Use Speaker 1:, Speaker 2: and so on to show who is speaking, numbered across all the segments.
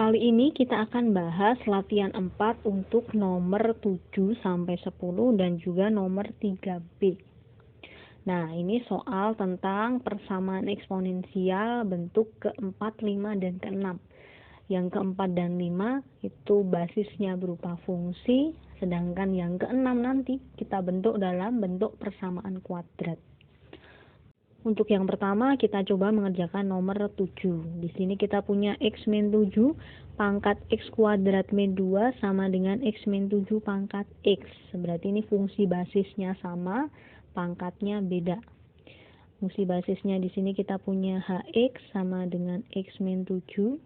Speaker 1: Kali ini kita akan bahas latihan 4 untuk nomor 7 sampai 10 dan juga nomor 3B. Nah, ini soal tentang persamaan eksponensial bentuk ke-4, 5, dan ke-6. Yang ke-4 dan 5 itu basisnya berupa fungsi, sedangkan yang ke-6 nanti kita bentuk dalam bentuk persamaan kuadrat. Untuk yang pertama kita coba mengerjakan nomor 7. Di sini kita punya x min 7 pangkat x kuadrat min 2 sama dengan x min 7 pangkat x. Berarti ini fungsi basisnya sama, pangkatnya beda. Fungsi basisnya di sini kita punya hx sama dengan x min 7,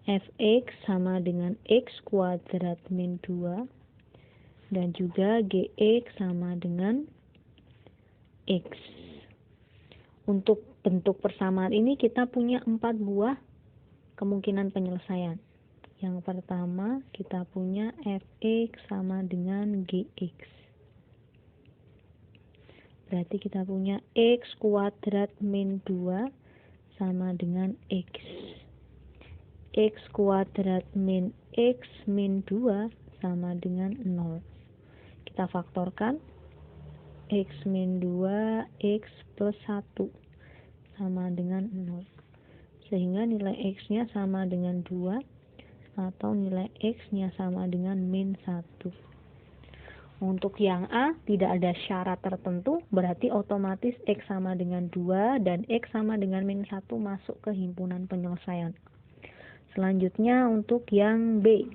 Speaker 1: fx sama dengan x kuadrat min 2, dan juga gx sama dengan x. Untuk bentuk persamaan ini kita punya 4 buah kemungkinan penyelesaian. Yang pertama kita punya fx sama dengan gx. Berarti kita punya x kuadrat min 2 sama dengan x. X kuadrat min x min 2 sama dengan 0. Kita faktorkan. X min 2 x plus 1 sama dengan 0. Sehingga nilai x-nya sama dengan 2 atau nilai x-nya sama dengan min 1. Untuk yang A tidak ada syarat tertentu, berarti otomatis x sama dengan 2 dan x sama dengan min 1 masuk ke himpunan penyelesaian. Selanjutnya untuk yang B.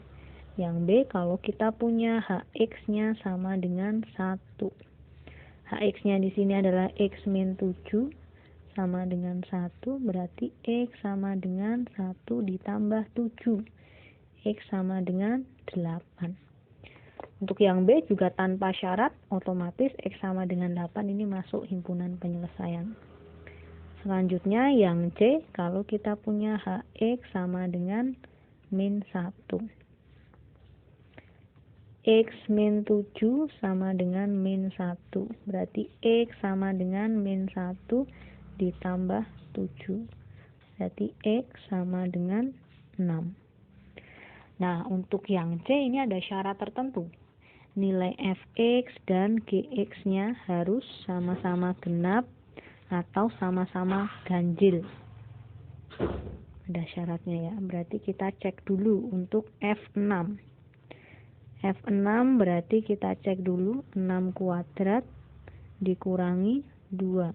Speaker 1: Yang B kalau kita punya hx-nya sama dengan 1. Hx-nya di sini adalah x min 7 sama dengan 1, berarti x sama dengan 1 ditambah 7. X sama dengan 8. Untuk yang B juga tanpa syarat, otomatis x sama dengan 8 ini masuk himpunan penyelesaian. Selanjutnya yang C, kalau kita punya hx sama dengan min 1. X min 7 sama dengan min 1. Berarti X sama dengan min 1 ditambah 7. Berarti X sama dengan 6. Nah, untuk yang C ini ada syarat tertentu. Nilai fx dan gx-nya harus sama-sama genap atau sama-sama ganjil. Ada syaratnya ya. Berarti kita cek dulu untuk F6. F6 berarti kita cek dulu 6 kuadrat dikurangi 2.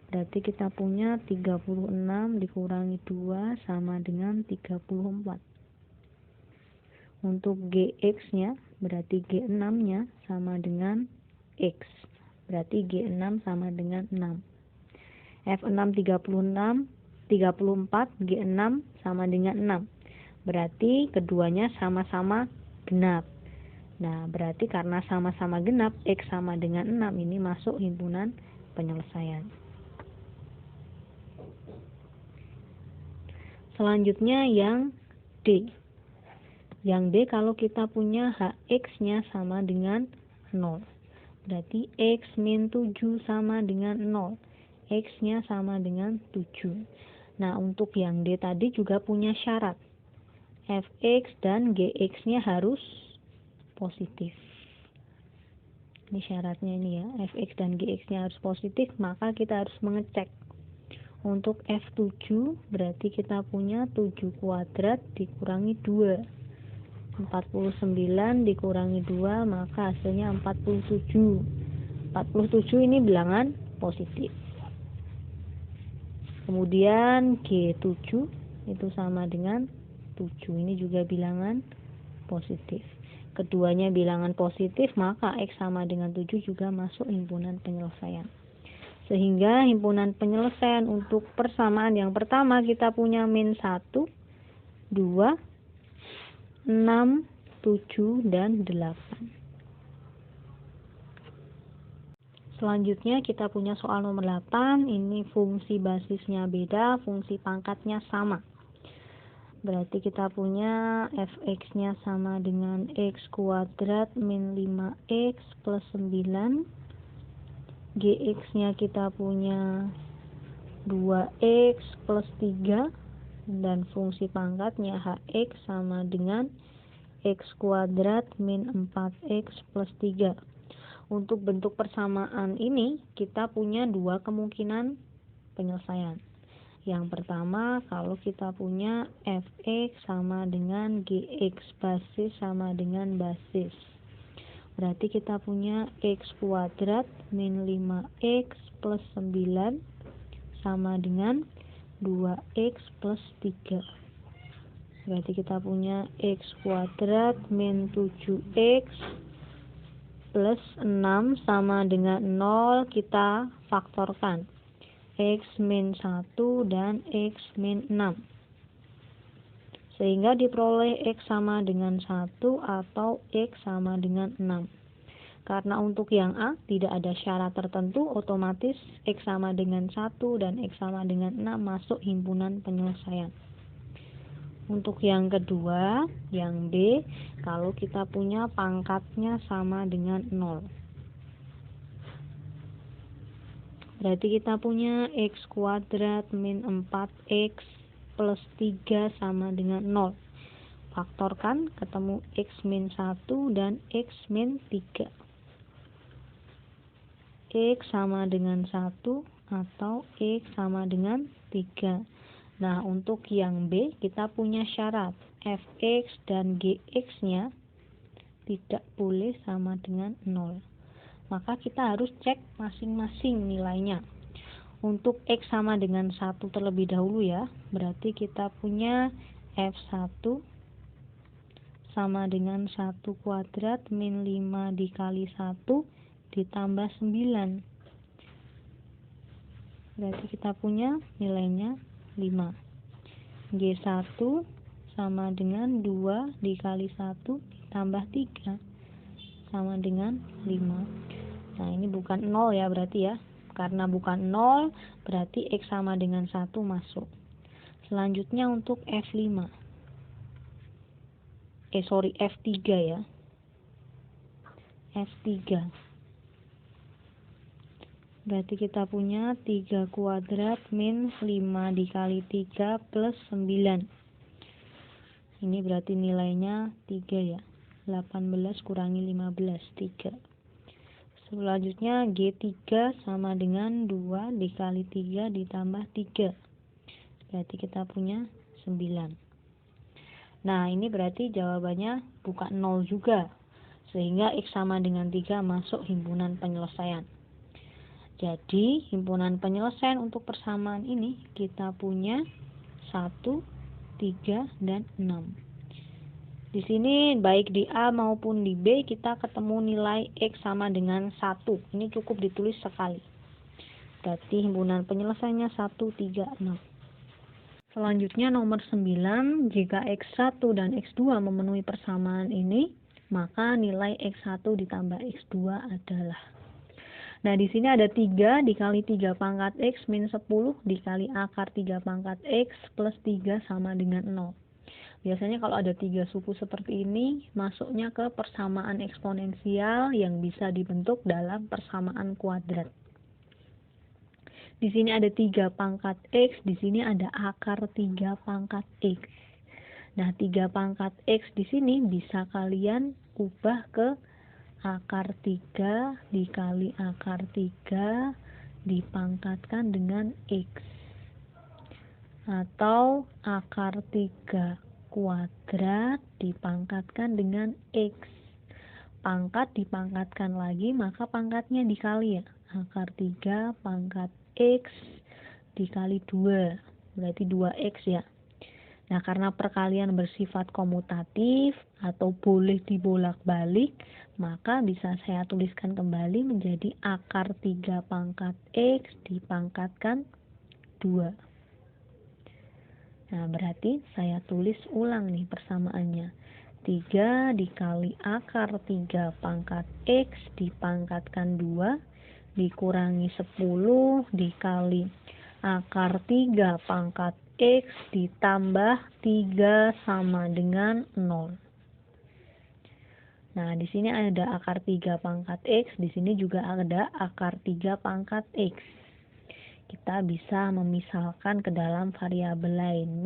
Speaker 1: Berarti kita punya 36 dikurangi 2 sama dengan 34. Untuk Gx-nya berarti G6-nya sama dengan X. Berarti G6 sama dengan 6. F6 36, 34, G6 sama dengan 6. Berarti keduanya sama-sama genap. Nah, berarti karena sama-sama genap, X sama dengan 6 ini masuk himpunan penyelesaian. Selanjutnya yang D. Yang D kalau kita punya hx-nya sama dengan 0. Berarti x min 7 sama dengan 0. X-nya sama dengan 7. Nah, untuk yang D tadi juga punya syarat. Fx dan gx-nya harus positif. Ini syaratnya ini ya, fx dan gx-nya harus positif, maka kita harus mengecek. Untuk F7 berarti kita punya 7 kuadrat dikurangi 2. 49 dikurangi 2 maka hasilnya 47. 47 ini bilangan positif. Kemudian G7 itu sama dengan 7. Ini juga bilangan positif. Keduanya bilangan positif, maka X sama dengan 7 juga masuk himpunan penyelesaian. Sehingga himpunan penyelesaian untuk persamaan yang pertama kita punya min 1, 2, 6, 7, dan 8. Selanjutnya kita punya soal nomor 8. Ini fungsi basisnya beda, fungsi pangkatnya sama. Berarti kita punya fx-nya sama dengan x kuadrat min 5x plus 9. Gx-nya kita punya 2x plus 3, dan fungsi pangkatnya hx sama dengan x kuadrat min 4x plus 3. Untuk bentuk persamaan ini kita punya dua kemungkinan penyelesaian. Yang pertama, kalau kita punya fx sama dengan gx, basis sama dengan basis, berarti kita punya x kuadrat min 5x plus 9 sama dengan 2x plus 3. Berarti kita punya x kuadrat min 7x plus 6 sama dengan 0, kita faktorkan x min 1 dan x min 6, sehingga diperoleh x sama dengan 1 atau x sama dengan 6. Karena untuk yang A tidak ada syarat tertentu, otomatis x sama dengan 1 dan x sama dengan 6 masuk himpunan penyelesaian. Untuk yang kedua, yang B, kalau kita punya pangkatnya sama dengan 0, berarti kita punya x kuadrat min 4x plus 3 sama dengan 0. Faktorkan, ketemu x min 1 dan x min 3. X sama dengan 1 atau x sama dengan 3. Nah, untuk yang B kita punya syarat fx dan gx-nya tidak boleh sama dengan 0. Maka kita harus cek masing-masing nilainya. Untuk x sama dengan 1 terlebih dahulu ya, berarti kita punya f1 sama dengan 1 kuadrat min 5 dikali 1 ditambah 9. Berarti kita punya nilainya 5. G1 sama dengan 2 dikali 1 ditambah 3 sama dengan 5. Nah, ini bukan 0 ya berarti ya. Karena bukan 0, berarti x sama dengan 1 masuk. Selanjutnya untuk F5. F3 ya. F3. Berarti kita punya 3 kuadrat min 5 dikali 3 plus 9. Ini berarti nilainya 3 ya. 18 kurangi 15, 3. Selanjutnya G3 sama dengan 2 dikali 3 ditambah 3. Berarti kita punya 9. Nah, ini berarti jawabannya bukan 0 juga. Sehingga X sama dengan 3 masuk himpunan penyelesaian. Jadi, himpunan penyelesaian untuk persamaan ini kita punya 1, 3, dan 6. Di sini baik di A maupun di B kita ketemu nilai X sama dengan 1. Ini cukup ditulis sekali. Berarti himpunan penyelesaiannya 1, 3, 6. Selanjutnya nomor 9, jika X1 dan X2 memenuhi persamaan ini, maka nilai X1 ditambah X2 adalah. Nah, di sini ada 3 dikali 3 pangkat X min 10 dikali akar 3 pangkat X plus 3 sama dengan 0. Biasanya kalau ada 3 suku seperti ini, masuknya ke persamaan eksponensial yang bisa dibentuk dalam persamaan kuadrat. Di sini ada 3 pangkat X, di sini ada akar 3 pangkat X. Nah, 3 pangkat X di sini bisa kalian ubah ke akar 3 dikali akar 3 dipangkatkan dengan X. Atau akar 3 kuadrat dipangkatkan dengan X. Pangkat dipangkatkan lagi, maka pangkatnya dikali ya. Akar 3 pangkat X dikali 2. Berarti 2X ya. Nah, karena perkalian bersifat komutatif atau boleh dibolak-balik, maka bisa saya tuliskan kembali menjadi akar 3 pangkat X dipangkatkan 2. Nah, berarti saya tulis ulang nih persamaannya. 3 dikali akar 3 pangkat X dipangkatkan 2 dikurangi 10 dikali akar 3 pangkat X ditambah 3 sama dengan 0. Nah, di sini ada akar 3 pangkat X, di sini juga ada akar 3 pangkat X. Kita kita bisa memisalkan ke dalam variabel lain.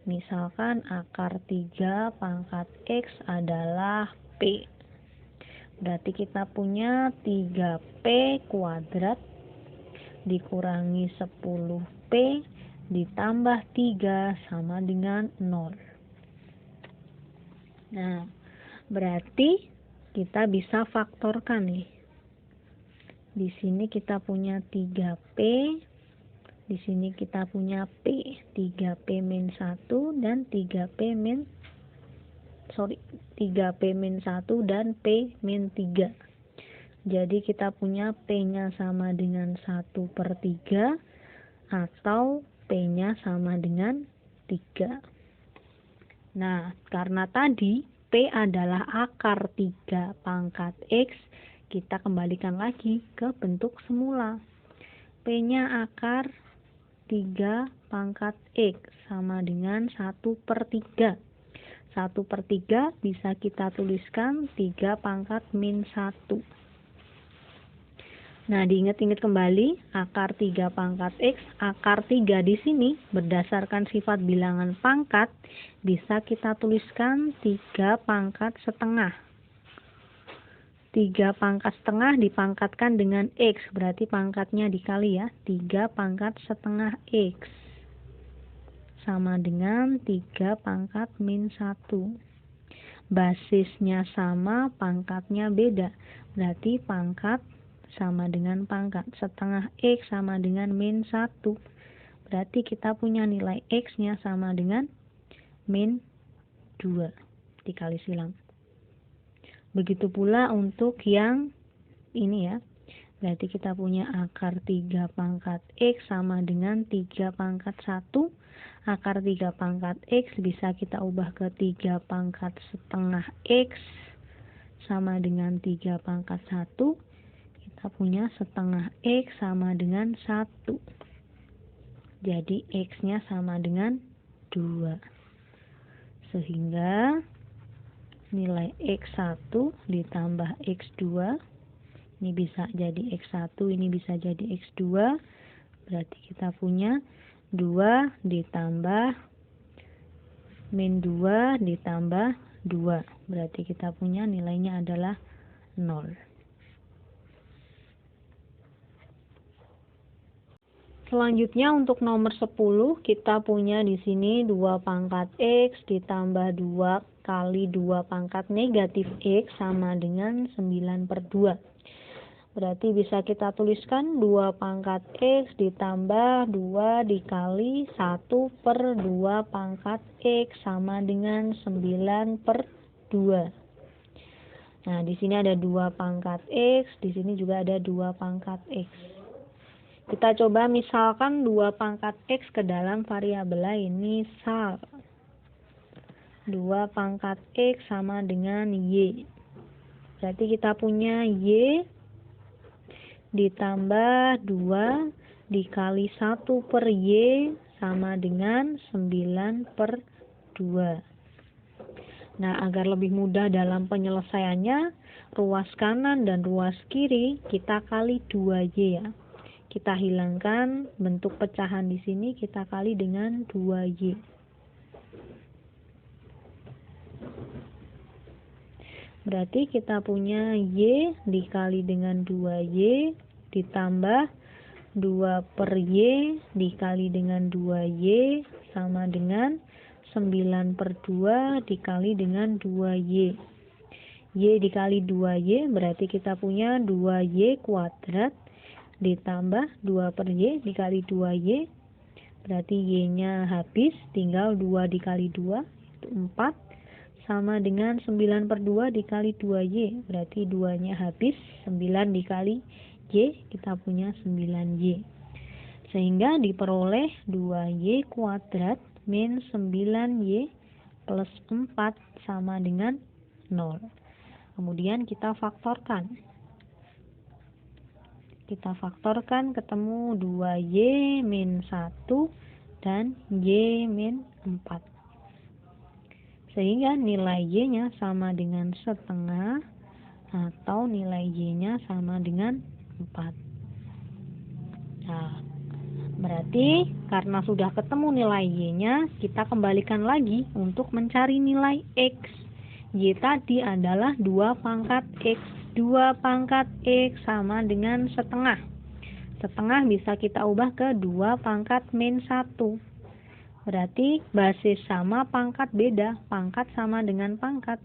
Speaker 1: Misalkan akar 3 pangkat X adalah P. Berarti kita punya 3P kuadrat dikurangi 10P ditambah 3 sama dengan 0. Nah, berarti kita bisa faktorkan nih. Di sini kita punya 3P, di sini kita punya P, 3P min 1 dan 3P min 1 dan P min 3. Jadi kita punya P-nya sama dengan 1/3 atau P-nya sama dengan 3. Nah, karena tadi P adalah akar 3 pangkat X, kita kembalikan lagi ke bentuk semula. P-nya akar 3 pangkat X sama dengan 1/3. 1/3 bisa kita tuliskan 3 pangkat min 1. Nah, diingat-ingat kembali, akar 3 pangkat X, akar 3 di sini berdasarkan sifat bilangan pangkat, bisa kita tuliskan 3 pangkat setengah. 3 pangkat setengah dipangkatkan dengan X, berarti pangkatnya dikali ya, 3 pangkat setengah X. Sama dengan 3 pangkat min 1. Basisnya sama, pangkatnya beda, berarti pangkat sama dengan pangkat. Setengah X sama dengan min 1. Berarti kita punya nilai X-nya sama dengan min 2 dikali silang. Begitu pula untuk yang ini ya. Berarti kita punya akar 3 pangkat X sama dengan 3 pangkat 1. Akar 3 pangkat X bisa kita ubah ke 3 pangkat setengah X sama dengan 3 pangkat 1. Kita punya setengah X sama dengan 1. Jadi X-nya sama dengan 2. Sehingga nilai X1 ditambah X2, ini bisa jadi X1, ini bisa jadi X2. Berarti kita punya 2 ditambah min 2 ditambah 2. Berarti kita punya nilainya adalah 0. Selanjutnya untuk nomor 10 kita punya di sini 2 pangkat X ditambah 2 kali 2 pangkat negatif X sama dengan 9/2. Berarti bisa kita tuliskan 2 pangkat X ditambah 2 dikali 1/2 pangkat X sama dengan 9/2. Nah, di sini ada 2 pangkat X, di sini juga ada 2 pangkat X. Kita coba misalkan 2 pangkat X ke dalam variabel lain. Misal 2 pangkat X sama dengan Y. Berarti kita punya Y ditambah 2 dikali 1/Y sama dengan 9/2. Nah, agar lebih mudah dalam penyelesaiannya, ruas kanan dan ruas kiri kita kali 2Y ya. Kita hilangkan bentuk pecahan di sini, kita kali dengan 2Y. Berarti kita punya Y dikali dengan 2Y ditambah 2/Y dikali dengan 2Y sama dengan 9/2 dikali dengan 2Y. Y dikali 2Y berarti kita punya 2Y kuadrat ditambah 2/Y dikali 2Y. Berarti Y-nya habis, tinggal 2 dikali 2, itu 4. Sama dengan 9/2 dikali 2Y. Berarti 2-nya habis, 9 dikali Y, kita punya 9Y. Sehingga diperoleh 2Y kuadrat min 9Y plus 4 sama dengan 0. Kemudian kita faktorkan. Kita faktorkan ketemu 2Y min 1 dan Y min 4. Sehingga nilai Y-nya sama dengan setengah atau nilai Y-nya sama dengan 4. Berarti karena sudah ketemu nilai Y-nya, kita kembalikan lagi untuk mencari nilai X. Y tadi adalah 2 pangkat X. 2 pangkat X sama dengan setengah. Setengah bisa kita ubah ke 2 pangkat min 1. Berarti basis sama, pangkat beda. Pangkat sama dengan pangkat.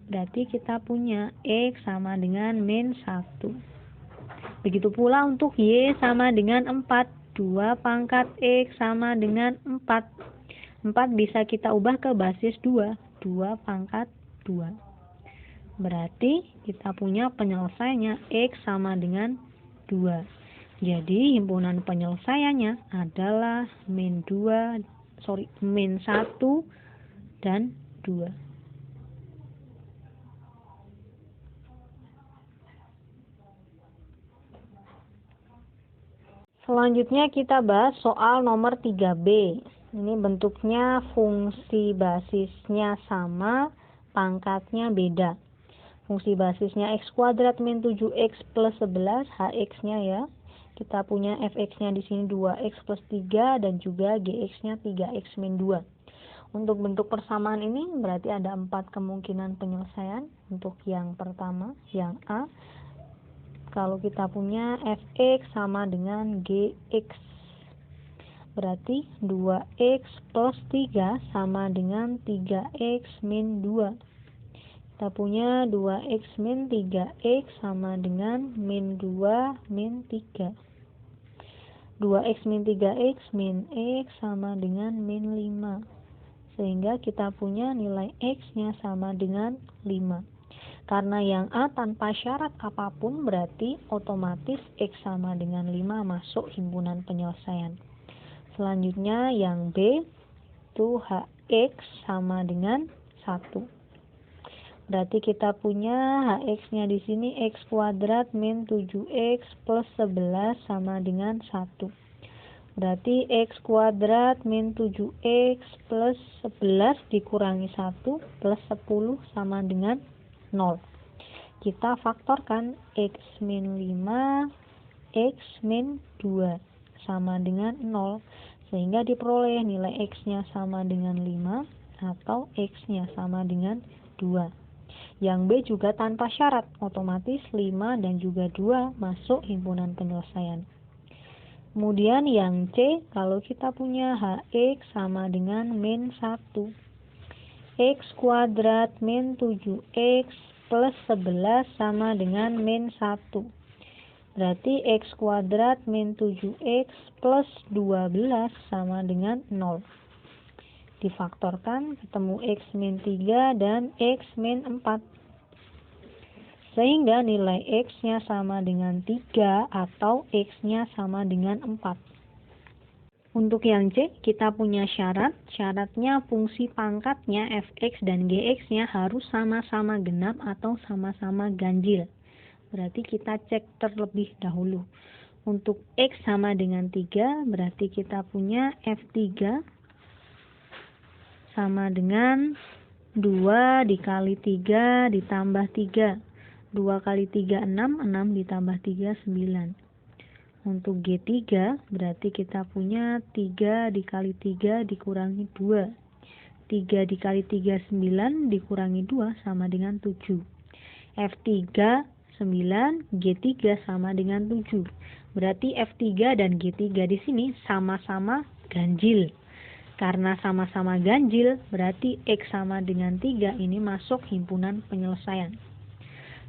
Speaker 1: Berarti kita punya X sama dengan min 1. Begitu pula untuk Y sama dengan 4. 2 pangkat X sama dengan 4. 4 bisa kita ubah ke basis 2. 2 pangkat 2. Berarti kita punya penyelesaiannya X sama dengan 2. Jadi himpunan penyelesaiannya adalah min 1 dan 2. Selanjutnya kita bahas soal nomor 3B. Ini bentuknya fungsi basisnya sama, pangkatnya beda. Fungsi basisnya x kuadrat min 7x plus 11, hx-nya ya. Kita punya fx-nya di sini 2x plus 3 dan juga gx-nya 3x min 2. Untuk bentuk persamaan ini berarti ada 4 kemungkinan penyelesaian. Untuk yang pertama, yang A, kalau kita punya fx sama dengan gx, berarti 2x plus 3 sama dengan 3x min 2. Kita punya 2x min 3x sama dengan min 2 min 3. 2x min 3x min x sama dengan min 5. Sehingga kita punya nilai x-nya sama dengan 5. Karena yang A tanpa syarat apapun, berarti otomatis x sama dengan 5 masuk himpunan penyelesaian. Selanjutnya yang B, itu hx sama dengan 1. Berarti kita punya hx-nya di sini x kuadrat min 7x plus 11 sama dengan 1. Berarti x kuadrat min 7x plus 11 dikurangi 1 plus 10 sama dengan 0. Kita faktorkan x min 5, x min 2 sama dengan 0. Sehingga diperoleh nilai x-nya sama dengan 5 atau x-nya sama dengan 2. Yang B juga tanpa syarat, otomatis 5 dan juga 2 masuk himpunan penyelesaian. Kemudian yang C, kalau kita punya hx sama dengan min 1. X kuadrat min 7x plus 11 sama dengan min 1. Berarti x kuadrat min 7x plus 12 sama dengan 0. Difaktorkan ketemu x min 3 dan x min 4. Sehingga nilai x-nya sama dengan 3 atau x-nya sama dengan 4. Untuk yang C, kita punya syarat. Syaratnya fungsi pangkatnya fx dan gx-nya harus sama-sama genap atau sama-sama ganjil. Berarti kita cek terlebih dahulu. Untuk x sama dengan 3, berarti kita punya f3 sama dengan 2 dikali 3 ditambah 3. 2 kali 3, 6. 6 ditambah 3, 9. Untuk G3 berarti kita punya 3 dikali 3 dikurangi 2. 3 dikali 3, 9 dikurangi 2 sama dengan 7. F3 9, G3 sama dengan 7. Berarti F3 dan G3 di sini sama-sama ganjil. Karena sama-sama ganjil, berarti X sama dengan 3 ini masuk himpunan penyelesaian.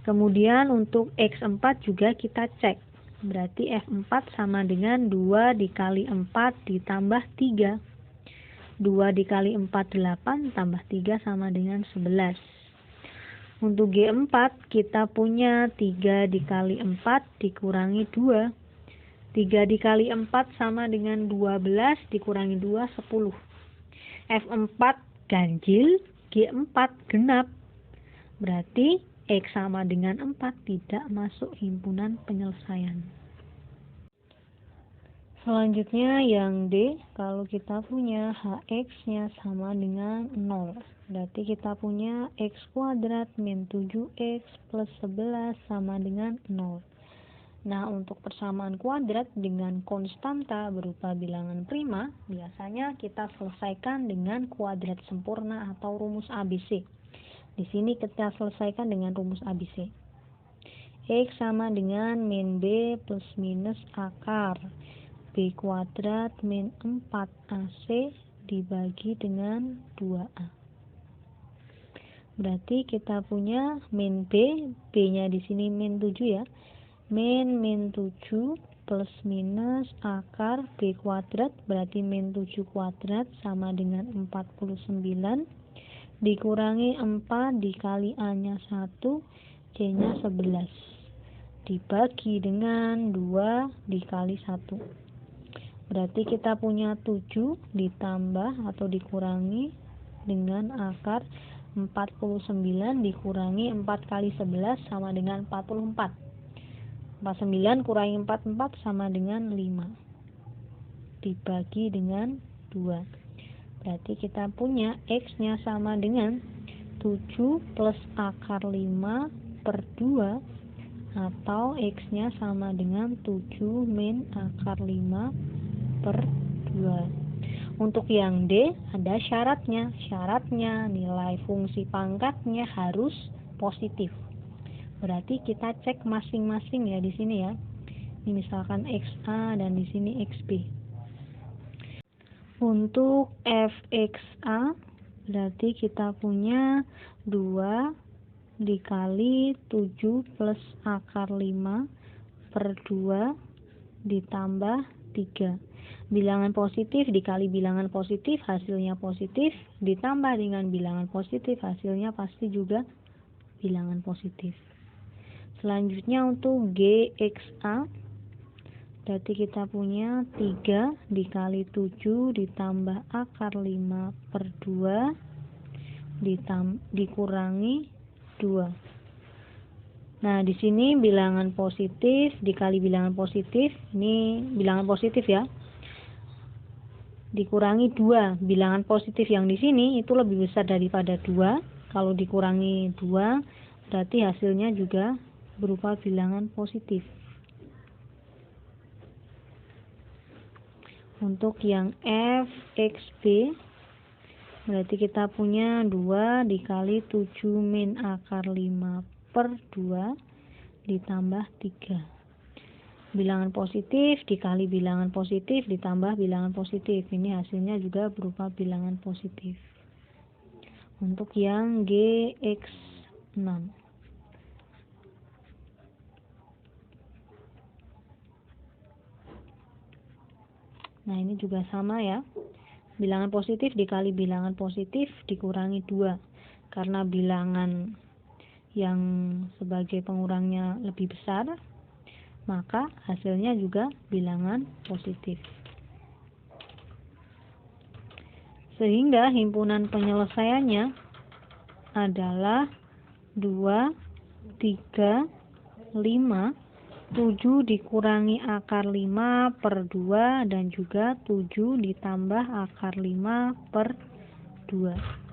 Speaker 1: Kemudian untuk X4 juga kita cek. Berarti F4 sama dengan 2 dikali 4 ditambah 3. 2 dikali 4, 8, tambah 3 sama dengan 11. Untuk G4 kita punya 3 dikali 4 dikurangi 2. 3 dikali 4 sama dengan 12 dikurangi 2, 10. F4 ganjil, G4 genap. Berarti X sama dengan 4 tidak masuk himpunan penyelesaian. Selanjutnya yang D, kalau kita punya hx-nya sama dengan 0. Berarti kita punya x kuadrat min 7x plus 11 sama dengan 0. Nah, untuk persamaan kuadrat dengan konstanta berupa bilangan prima, biasanya kita selesaikan dengan kuadrat sempurna atau rumus ABC. Di sini kita selesaikan dengan rumus ABC. X sama dengan min B plus minus akar B kuadrat min 4AC dibagi dengan 2A. Berarti kita punya min B, B-nya di sini min 7 ya. Min 7 plus minus akar B kuadrat, berarti min 7 kuadrat sama dengan 49 dikurangi 4 dikali A-nya 1, C-nya 11 dibagi dengan 2 dikali 1. Berarti kita punya 7 ditambah atau dikurangi dengan akar 49 dikurangi 4 kali 11 sama dengan 44. 49 kurangi 44 sama dengan 5 dibagi dengan 2. Berarti kita punya X-nya sama dengan 7 plus akar 5 per 2 atau X-nya sama dengan 7 min akar 5 per 2. Untuk yang D ada syaratnya. Syaratnya nilai fungsi pangkatnya harus positif. Berarti kita cek masing-masing ya di sini ya. Ini misalkan XA dan di sini XB. Untuk fXA berarti kita punya 2 dikali 7 plus akar 5 per 2 ditambah 3. Bilangan positif dikali bilangan positif hasilnya positif, ditambah dengan bilangan positif hasilnya pasti juga bilangan positif. Selanjutnya untuk GXA berarti kita punya 3 dikali 7 ditambah akar 5 per 2 dikurangi 2. Nah, di sini bilangan positif dikali bilangan positif, ini bilangan positif ya. Dikurangi 2. Bilangan positif yang di sini itu lebih besar daripada 2. Kalau dikurangi 2 berarti hasilnya juga berupa bilangan positif. Untuk yang fXB berarti kita punya 2 dikali 7 min akar 5 per 2 ditambah 3. Bilangan positif dikali bilangan positif ditambah bilangan positif. Ini hasilnya juga berupa bilangan positif. Untuk yang GX6 nah ini juga sama ya. Bilangan positif dikali bilangan positif dikurangi 2. Karena bilangan yang sebagai pengurangnya lebih besar, maka hasilnya juga bilangan positif. Sehingga himpunan penyelesaiannya adalah 2, 3, 5, 7 dikurangi akar 5 per 2 dan juga 7 ditambah akar 5 per 2.